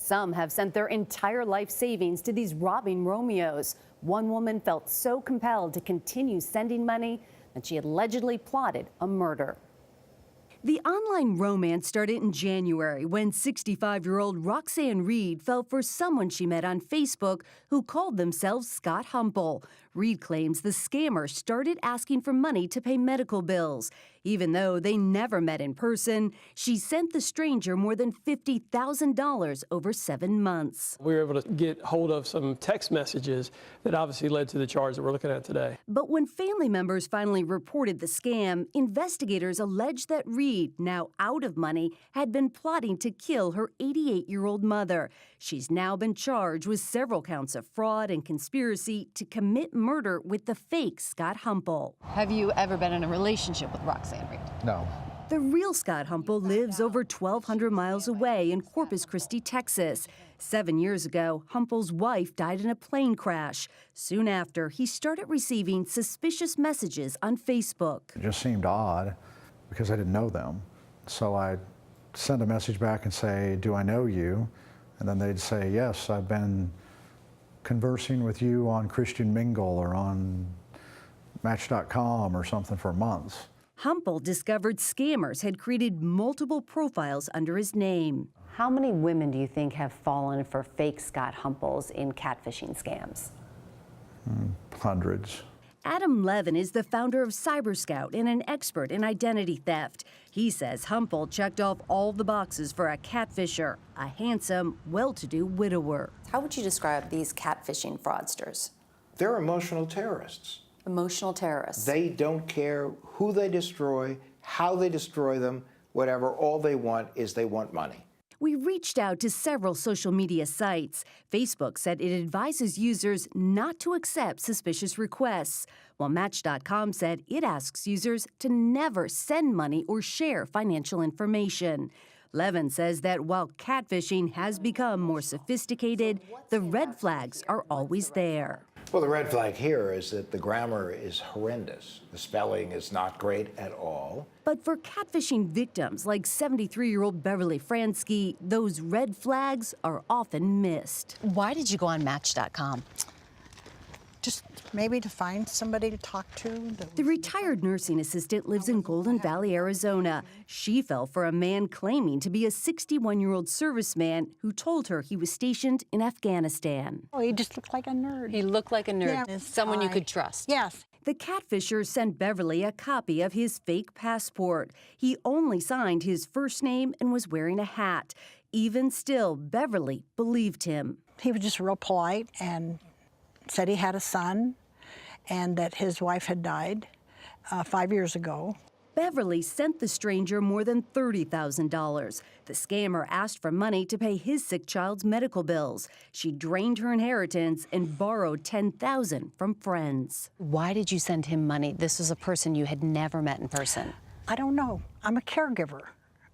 Some have sent their entire life savings to these robbing Romeos. One woman felt so compelled to continue sending money that she allegedly plotted a murder. The online romance started in January when 65-year-old Roxanne Reed fell for someone she met on Facebook who called themselves Scott Humple. Reed claims the scammer started asking for money to pay medical bills. Even though they never met in person, she sent the stranger more than $50,000 over 7 months. We were able to get hold of some text messages that obviously led to the charge that we're looking at today. But when family members finally reported the scam, investigators alleged that Reed, now out of money, had been plotting to kill her 88-year-old mother. She's now been charged with several counts of fraud and conspiracy to commit murder with the fake Scott Humple. Have you ever been in a relationship with Roxanne Reed? No. The real Scott Humple lives over 1,200 miles away in Corpus Christi, Texas. 7 years ago, Humple's wife died in a plane crash. Soon after, he started receiving suspicious messages on Facebook. It just seemed odd because I didn't know them. So I'd send a message back and say, "Do I know you?" And then they'd say, "Yes, I've been conversing with you on Christian Mingle or on Match.com or something for months." Humple discovered scammers had created multiple profiles under his name. How many women do you think have fallen for fake Scott Humples in catfishing scams? Hundreds. Adam Levin is the founder of CyberScout and an expert in identity theft. He says Humple checked off all the boxes for a catfisher, a handsome, well-to-do widower. How would you describe these catfishing fraudsters? They're emotional terrorists. Emotional terrorists. They don't care who they destroy, how they destroy them, whatever. All they want is they want money. We reached out to several social media sites. Facebook said it advises users not to accept suspicious requests, while Match.com said it asks users to never send money or share financial information. Levin says that while catfishing has become more sophisticated, the red flags are always there. Well, the red flag here is that the grammar is horrendous. The spelling is not great at all. But for catfishing victims like 73-year-old Beverly Fransky, those red flags are often missed. Why did you go on Match.com? Just maybe to find somebody to talk to. The retired nursing assistant lives in Golden Valley, Arizona. She fell for a man claiming to be a 61-year-old serviceman who told her he was stationed in Afghanistan. Oh, he just looked like a nerd. He looked like a nerd, Yeah. someone you could trust. Yes. The catfisher sent Beverly a copy of his fake passport. He only signed his first name and was wearing a hat. Even still, Beverly believed him. He was just real polite and said he had a son and that his wife had died 5 years ago. Beverly sent the stranger more than $30,000. The scammer asked for money to pay his sick child's medical bills. She drained her inheritance and borrowed $10,000 from friends. Why did you send him money? This was a person you had never met in person. I don't know. I'm a caregiver.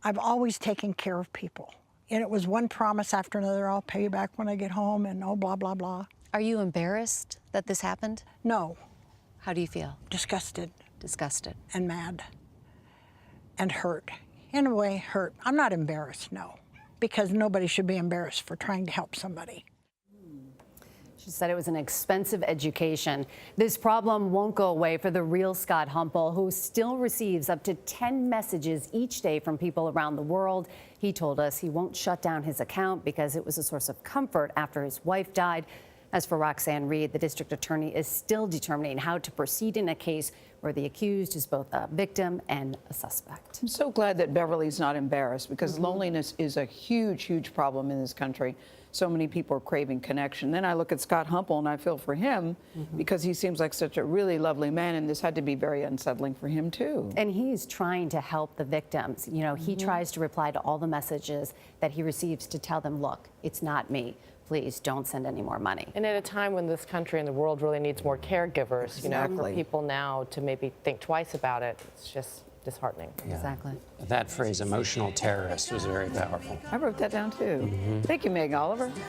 I've always taken care of people. And it was one promise after another, I'll pay you back when I get home and oh, blah, blah, blah. Are you embarrassed that this happened? No. How do you feel? Disgusted Disgusted. and mad and hurt. In a way, hurt. I'm not embarrassed, no, because nobody should be embarrassed for trying to help somebody. She said it was an expensive education. This problem won't go away for the real Scott Humple, who still receives up to 10 messages each day from people around the world. He told us he won't shut down his account because it was a source of comfort after his wife died. As for Roxanne Reed, the district attorney is still determining how to proceed in a case where the accused is both a victim and a suspect. I'm so glad that Beverly's not embarrassed because loneliness is a huge, huge problem in this country. So many people are craving connection. Then I look at Scott Humple and I feel for him because he seems like such a really lovely man, and this had to be very unsettling for him too. And he's trying to help the victims. You know, he tries to reply to all the messages that he receives to tell them, look, it's not me. Please don't send any more money. And at a time when this country and the world really needs more caregivers, you know, for people now to maybe think twice about it, it's just disheartening. Yeah. Exactly. That phrase, emotional terrorist, was very powerful. I wrote that down too. Thank you, Meg Oliver.